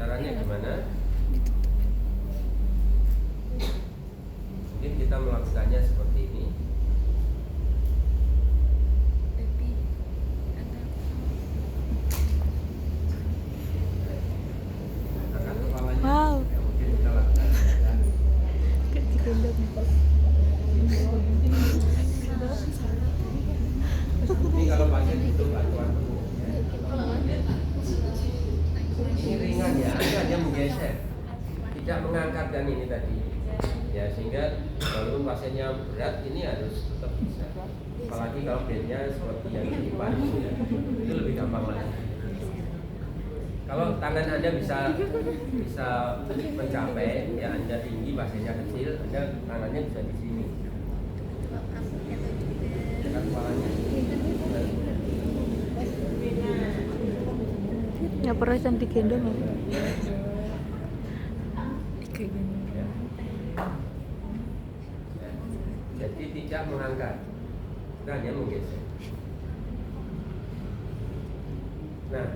Caranya gimana? Mungkin kita melakukannya seperti ini. Angkat kepalanya. Wow. Ya, mungkin kita lakukan. Ini kalau pasien butuh bantuan penuh, ya. Ini ringan ya, Anda hanya menggeser, tidak mengangkatkan ini tadi. Ya, sehingga walaupun pasiennya berat, ini harus tetap bisa. Apalagi kalau bednya seperti yang di Paris ya, itu lebih gampang lagi. Kalau tangan Anda bisa mencapai, ya Anda tinggi, pasiennya kecil, Anda tangannya bisa di sini. Dekat kepalanya. Ya pernah yang digendong ya. Ya. Jadi tidak mengangkat, kita hanya menggeser. Nah,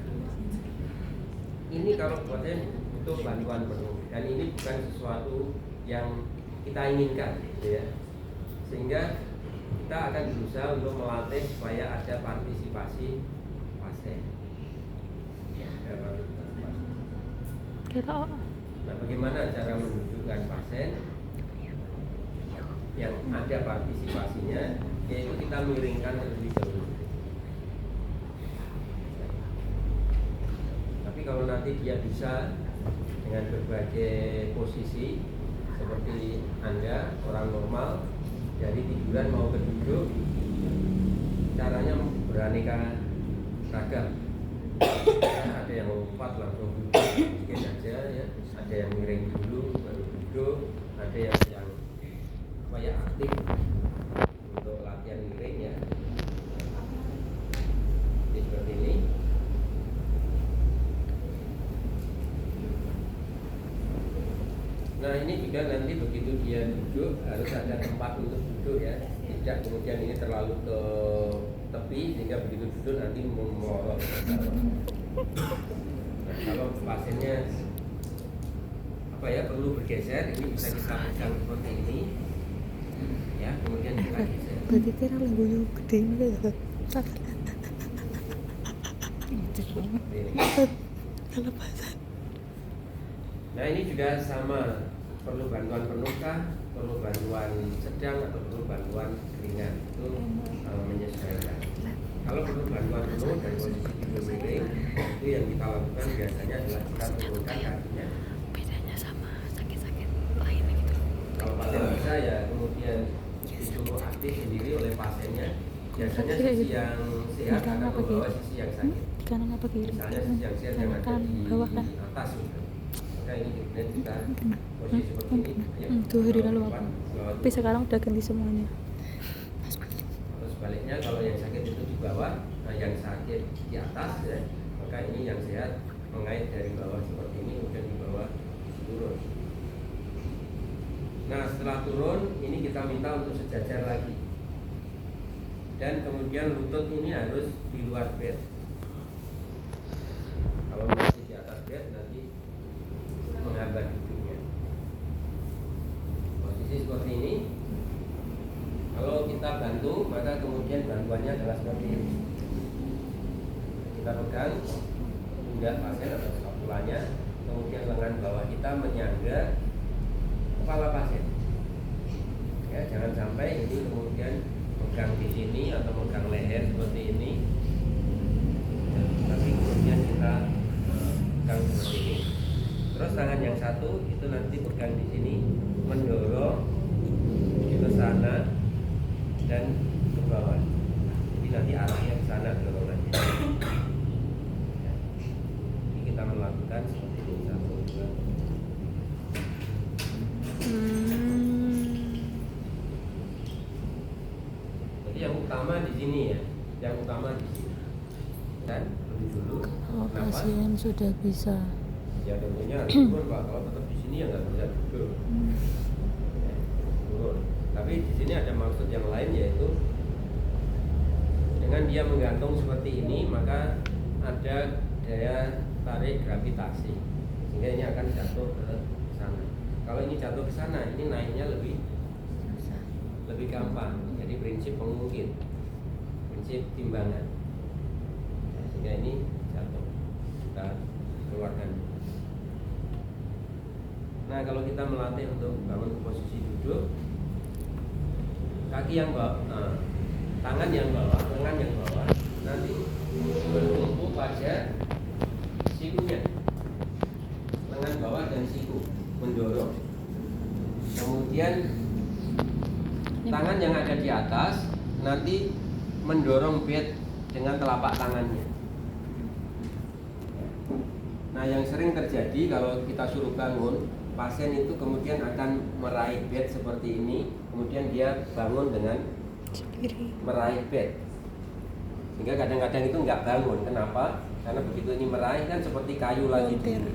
ini kalau buatnya butuh bantuan penuh, dan ini bukan sesuatu yang kita inginkan, gitu ya. Sehingga kita akan berusaha untuk melatih supaya ada partisipasi pasien. Kira Nah, bagaimana cara menunjukkan pasien yang ada partisipasinya? Yaitu kita miringkan terlebih dahulu. Tapi kalau nanti dia bisa dengan berbagai posisi seperti Anda, orang normal, dari tiduran mau ke duduk, caranya beraneka ragam. Ya, ada yang lompat langsung duduk, mungkin aja ya. Ada yang miring dulu baru duduk, ada yang aktif untuk latihan miring ya. Jadi seperti ini. Nah, ini juga nanti begitu dia duduk harus ada tempat untuk duduk ya. Tidak kemudian ini terlalu ke tepi sehingga begitu duduk nanti melorot ke bawah. Nah, kalau pasiennya perlu bergeser, ini bisa kita pegang seperti ini. Ya, kemudian kita geser. berarti kira lagunya gede ini ya. Kelepasan. Nah, ini juga sama, perlu bantuan penuh kah, perlu bantuan sedang atau perlu bantuan ringan, itu menyesuaikan. Kalau perlu bantuan penuh dari posisi tidur miring, itu yang kita lakukan biasanya adalah kita turunkan kakinya. Bedanya sama sakit-sakit lainnya gitu. Kalau pasien bisa ya kemudian disuruh aktif sendiri oleh pasiennya. Biasanya sisi yang sehat akan membawa sisi yang sakit. Di kanan apa kiri? Misalnya sisi yang sehat yang ada di bawah kan? atas gitu. Maka ini kemudian kita posisi seperti ini. Ya, 2 hari lalu lewat. tapi sekarang udah ganti semuanya. Terus sebaliknya kalau yang sakit itu di bawah, nah yang sakit di atas ya, maka ini yang sehat mengait dari bawah seperti ini kemudian di bawah turun. Nah, setelah turun ini kita minta untuk sejajar lagi. Dan kemudian lutut ini harus di luar bed. Kalau masih di atas bed nanti menghambat hidungnya. Posisi seperti ini. Kalau kita bantu, maka kemudian bantuannya adalah seperti ini. Kita pegang pundak pasien atau skapulanya, kemudian lengan bawah kita menyangga kepala pasien. Ya, jangan sampai ini kemudian pegang di sini atau pegang leher seperti ini. Ya, tapi kemudian kita pegang seperti ini. Terus tangan yang satu itu nanti pegang di sini, mendorong ke sana dan ke bawah. Jadi nanti arahnya ke sana dorongannya. Ya. Jadi kita melakukan seperti ini 1, 2. Jadi yang utama di sini ya, yang utama di sini. Dan dulu. Oh, pasien sudah bisa. Ya tentunya harus turun Pak. Kalau tetap di sini ya nggak bisa duduk. Ya, turun. Tapi di sini ada maksud yang lain yaitu dengan dia menggantung seperti ini maka ada daya tarik gravitasi sehingga ini akan jatuh ke sana. Kalau ini jatuh ke sana, ini naiknya lebih gampang. Jadi prinsip pengungkit, prinsip timbangan. Nah, sehingga ini jatuh, kita keluarkan. Nah, kalau kita melatih untuk bangun ke posisi duduk, kaki yang bawah, tangan yang bawah, lengan yang bawah, nanti bertumpu pada sikunya, lengan bawah dan siku mendorong. Kemudian tangan yang ada di atas nanti mendorong bed dengan telapak tangannya. Nah, yang sering terjadi kalau kita suruh bangun, pasien itu kemudian akan meraih bed seperti ini, kemudian dia bangun dengan meraih bed, sehingga kadang-kadang itu nggak bangun. Kenapa? Karena begitu ini meraih kan seperti kayu lagi di sini,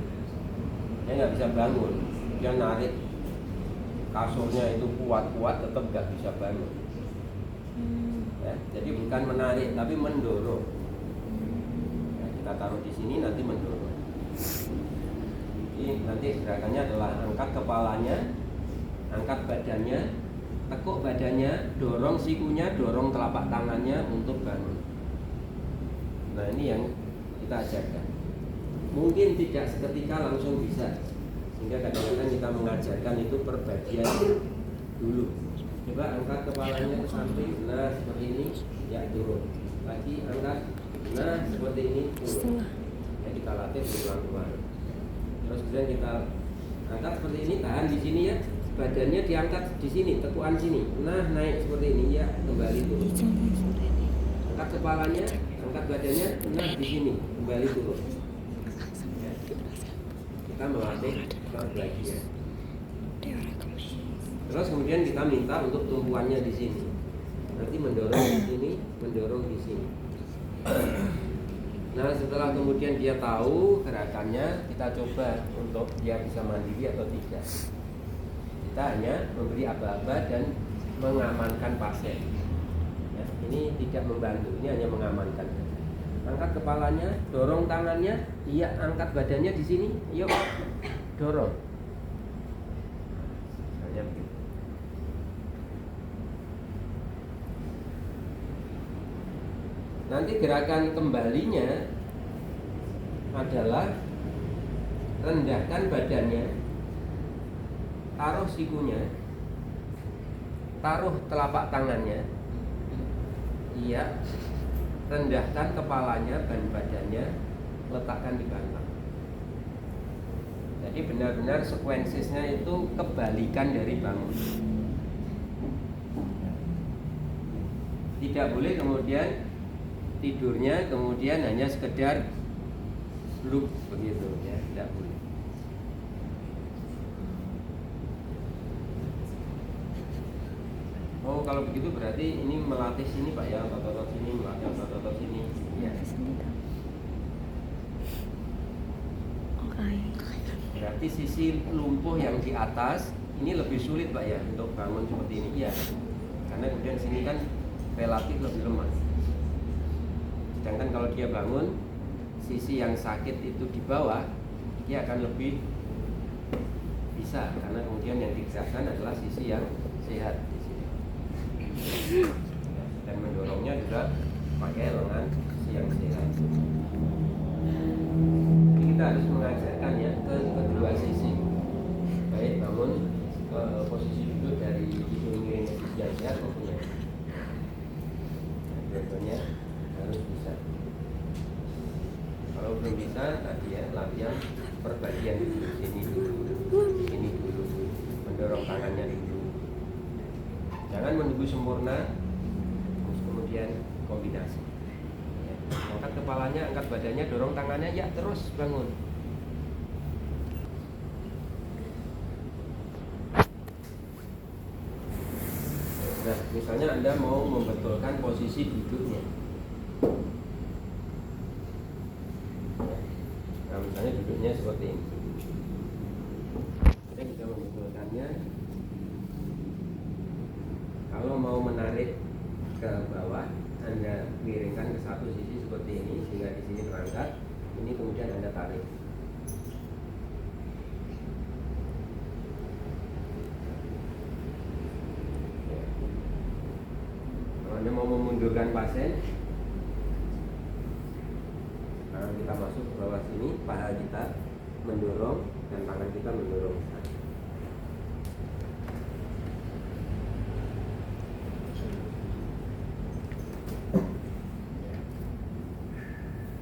dia nggak bisa bangun. Dia narik kasurnya itu kuat-kuat, tetap nggak bisa bangun. Ya, jadi bukan menarik tapi mendorong. Ya, kita taruh di sini nanti mendorong. Jadi nanti gerakannya adalah angkat kepalanya, angkat badannya, tekuk badannya, dorong sikunya, dorong telapak tangannya untuk bangun. Nah, ini yang kita ajarkan. Mungkin tidak seketika langsung bisa, sehingga kadang-kadang kita mengajarkan itu per bagian dulu. Coba angkat kepalanya ke samping, nah seperti ini, ya turun. Lagi angkat, nah seperti ini turun. Ya, kita latih berulang-ulang. Terus kemudian kita angkat seperti ini, tahan di sini ya, badannya diangkat di sini, tekuan sini. Nah naik seperti ini ya, kembali turun. Angkat kepalanya, angkat badannya, nah di sini, kembali turun. Ya. Kita melatih per bagian. Terus kemudian kita minta untuk tumpuannya di sini. Nanti mendorong di sini, mendorong di sini. Nah, setelah kemudian dia tahu gerakannya, kita coba untuk dia bisa mandiri atau tidak. Kita hanya memberi aba-aba dan mengamankan pasien. Ya, ini tidak membantu, ini hanya mengamankan. Angkat kepalanya, dorong tangannya, iya angkat badannya di sini, yuk dorong. Misalnya begitu. Nanti gerakan kembalinya adalah rendahkan badannya, taruh sikunya, taruh telapak tangannya, iya, rendahkan kepalanya dan badannya, letakkan di bantal. Jadi benar-benar sekuensisnya itu kebalikan dari bangun. Tidak boleh kemudian tidurnya kemudian hanya sekedar loop begitu ya, tidak boleh. Oh, kalau begitu berarti ini melatih sini Pak ya, otot-otot sini, melatih otot-otot sini. Ya. Berarti sisi lumpuh yang di atas ini lebih sulit Pak ya untuk bangun seperti ini ya. Karena kemudian sini kan relatif lebih lemah. Sedangkan kalau dia bangun, sisi yang sakit itu di bawah, dia akan lebih bisa, karena kemudian yang digerakkan adalah sisi yang sehat di sini. Dan mendorongnya juga pakai lengan sisi yang sehat. Jadi kita harus mengajarkan ya ke kedua sisi, baik bangun ke posisi duduk dari hidung miring ke sisi yang sehat maupun yang dua-duanya harus bisa. Kalau belum bisa, tadi ya latihan perbagian dulu, ini dulu, mendorong tangannya dulu. Jangan menunggu sempurna, terus kemudian kombinasi. Ya. Angkat kepalanya, angkat badannya, dorong tangannya, ya terus bangun. Nah, misalnya Anda mau membetulkan posisi duduknya. Nah, misalnya duduknya seperti ini. Jadi kita membetulkannya. Kalau mau menarik ke bawah, Anda miringkan ke satu sisi seperti ini, sehingga di sini terangkat. Ini kemudian Anda tarik. mundurkan pasien. Tangan kita masuk ke bawah sini, paha kita mendorong dan tangan kita mendorong.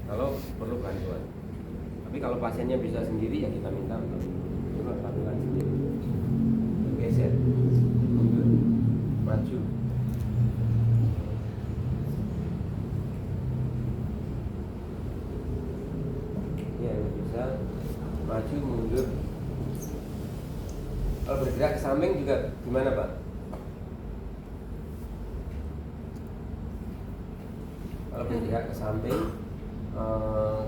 Kalau perlu bantuan. Tapi kalau pasiennya bisa sendiri ya kita minta untuk lakukan sendiri. Geser, mundur, maju. Ya bisa maju mundur. Kalau bergerak ke samping juga gimana Pak? Kalau bergerak ke samping,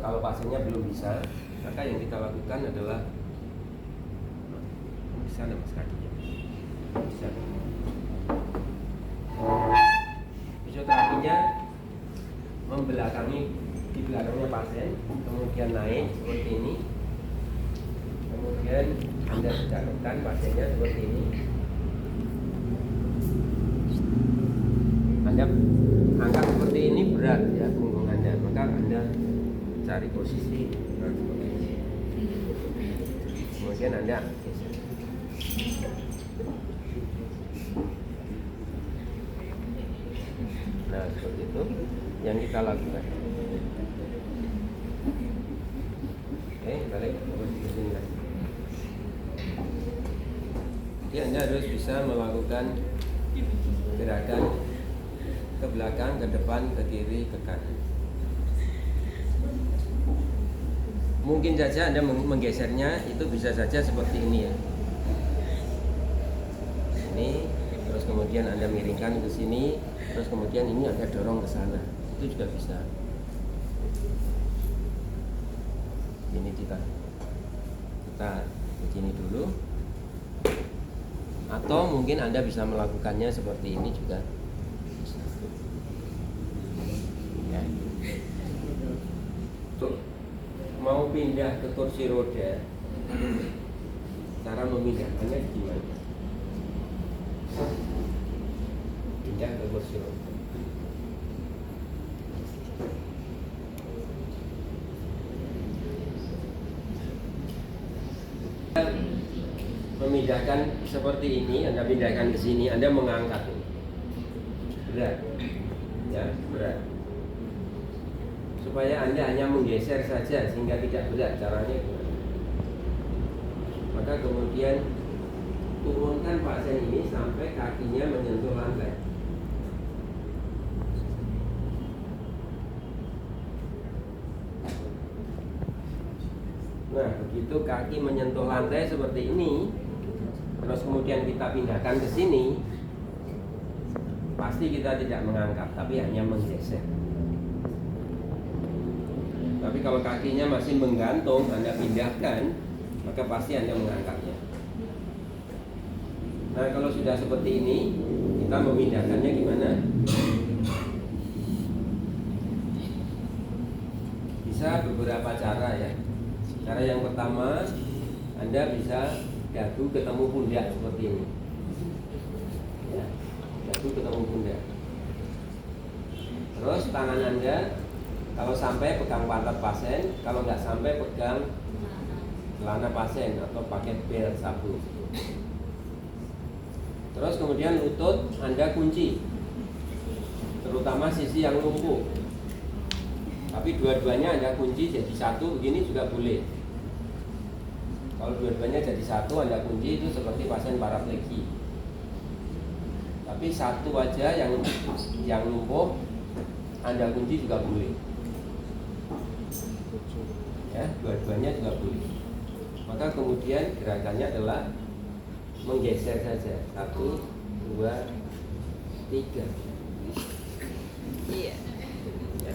kalau pasiennya belum bisa, maka yang kita lakukan adalah bisa ada mas kakinya, bisa. Fisioterapinya membelakangi di belakangnya pasien, kemudian naik seperti ini, kemudian Anda tegakkan pasiennya seperti ini. Anda angkat seperti ini berat ya punggung Anda, maka Anda cari posisi seperti ini. Kemudian Anda geser. Nah seperti itu yang kita lakukan. Oke, balik ke sini lagi. Jadi Anda harus bisa melakukan gerakan ke belakang, ke depan, ke kiri, ke kanan. Mungkin saja Anda menggesernya itu bisa saja seperti ini ya. Ini, terus kemudian Anda miringkan ke sini, terus kemudian ini Anda dorong ke sana. Itu juga bisa. Ini kita begini dulu. Atau mungkin Anda bisa melakukannya seperti ini juga. Ya. Tuh, mau pindah ke kursi roda, cara memindahkannya gimana? Pindah ke kursi roda. Memindahkan seperti ini, Anda pindahkan ke sini, Anda mengangkat ini. Berat, ya berat. Supaya Anda hanya menggeser saja sehingga tidak berat, caranya gimana? Maka kemudian turunkan pasien ini sampai kakinya menyentuh lantai. Nah, begitu kaki menyentuh lantai seperti ini, terus kemudian kita pindahkan ke sini, pasti kita tidak mengangkat, tapi hanya menggeser. Tapi kalau kakinya masih menggantung, Anda pindahkan, maka pasti Anda mengangkatnya. Nah, kalau sudah seperti ini, kita memindahkannya gimana? Bisa beberapa cara ya. Cara yang pertama, Anda bisa dagu ketemu pundak seperti ini. Ya, dagu ketemu pundak. Terus tangan Anda kalau sampai pegang pantat pasien, kalau nggak sampai pegang celana pasien atau pakai bel sabun. Terus kemudian lutut Anda kunci, terutama sisi yang lumpuh. Tapi dua-duanya Anda kunci jadi satu, begini juga boleh. Kalau dua-duanya jadi satu Anda kunci, itu seperti pasien paraplegi. Tapi satu aja yang lumpuh Anda kunci juga boleh. Ya, dua-duanya juga boleh. Maka kemudian gerakannya adalah menggeser saja. 1, 2, 3. Iya. Ya.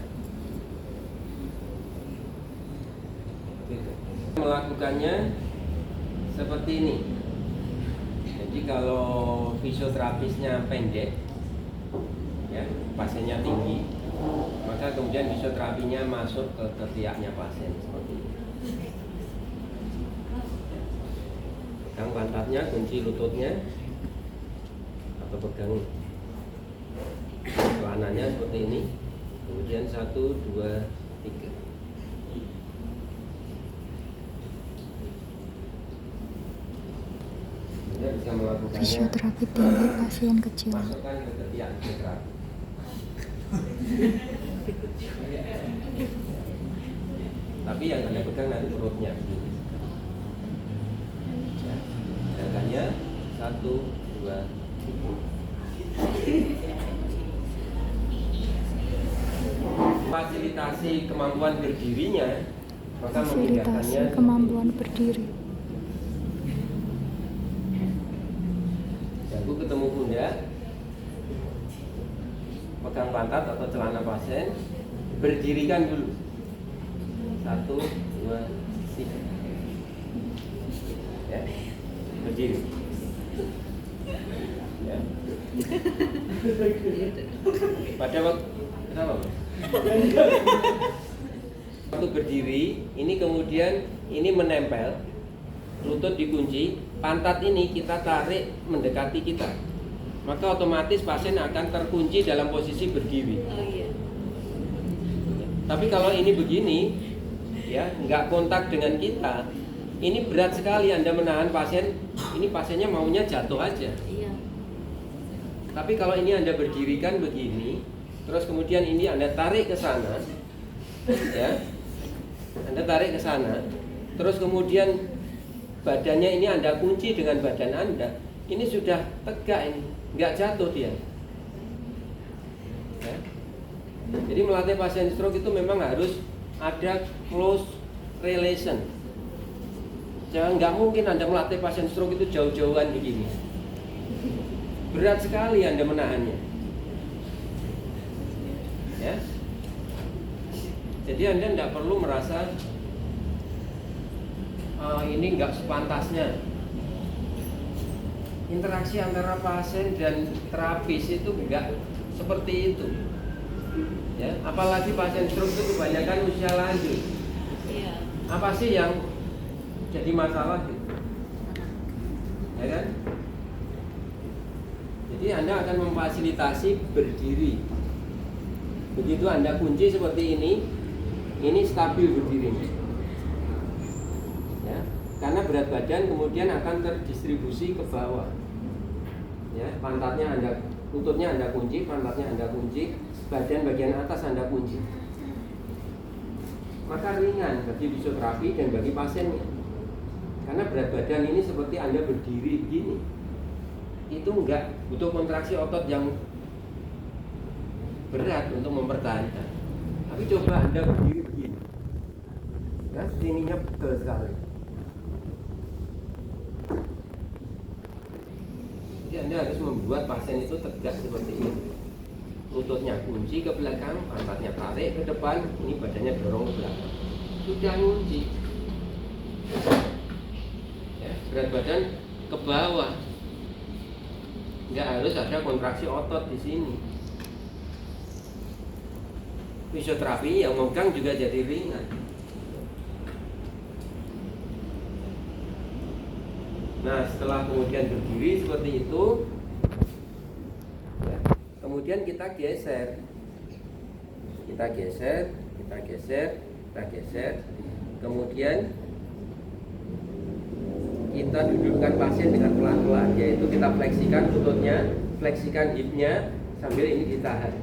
Melakukannya seperti ini. Jadi kalau fisioterapisnya pendek, ya, pasiennya tinggi, maka kemudian fisioterapinya masuk ke ketiaknya pasien seperti ini. Pegang pantatnya, kunci lututnya, atau pegang celananya seperti ini. Kemudian 1, 2, 3. Anda bisa melakukannya. Fisioterapi tinggi pasien kecil. Masukkan ke ketiak gerak. Tapi yang Anda pegang nanti perutnya. Gerakannya 1, 2, 3. Fasilitasi kemampuan berdirinya, maka memindahkannya Fasilitasi kemampuan berdiri. dagu ketemu pundak, pegang pantat atau celana pasien, berdirikan dulu. 1, 2, 3. Ya, berdiri. Ya. Pada waktu kenapa? Waktu berdiri, ini kemudian ini menempel, lutut dikunci, pantat ini kita tarik mendekati kita, maka otomatis pasien akan terkunci dalam posisi berdiri. Tapi kalau ini begini, ya nggak kontak dengan kita, ini berat sekali Anda menahan pasien. Ini pasiennya maunya jatuh aja. Tapi kalau ini Anda berdirikan begini, terus kemudian ini Anda tarik ke sana, ya, Anda tarik ke sana, terus kemudian badannya ini Anda kunci dengan badan Anda, ini sudah tegak, ini nggak jatuh dia. Ya. Jadi melatih pasien stroke itu memang harus ada close relation. Jangan, nggak mungkin Anda melatih pasien stroke itu jauh-jauhan begini. Berat sekali Anda menahannya. Ya. Jadi Anda tidak perlu merasa ini nggak sepantasnya. Interaksi antara pasien dan terapis itu nggak seperti itu. Ya, apalagi pasien stroke itu kebanyakan usia lanjut. Apa sih yang jadi masalah gitu? Ya kan? Jadi Anda akan memfasilitasi berdiri. Begitu Anda kunci seperti ini stabil berdirinya. Ya, karena berat badan kemudian akan terdistribusi ke bawah. Ya, pantatnya Anda, lututnya Anda kunci, pantatnya Anda kunci, badan bagian atas Anda kunci. Maka ringan bagi fisioterapi dan bagi pasiennya. Karena berat badan ini seperti Anda berdiri begini. Itu enggak butuh kontraksi otot yang berat untuk mempertahankan. Tapi coba Anda berdiri begini, ya, sininya pegel sekali. Jadi Anda harus membuat pasien itu tegak seperti ini. Lututnya kunci ke belakang, pantatnya tarik ke depan, ini badannya dorong ke belakang. Sudah kunci. Ya, berat badan ke bawah. Nggak harus ada kontraksi otot di sini. Fisioterapi yang megang juga jadi ringan. Nah, setelah kemudian berdiri seperti itu, ya, kemudian kita geser. Kita geser, kita geser, kita geser. Kemudian kita dudukkan pasien dengan pelan-pelan, yaitu kita fleksikan lututnya, fleksikan hipnya, sambil ini ditahan.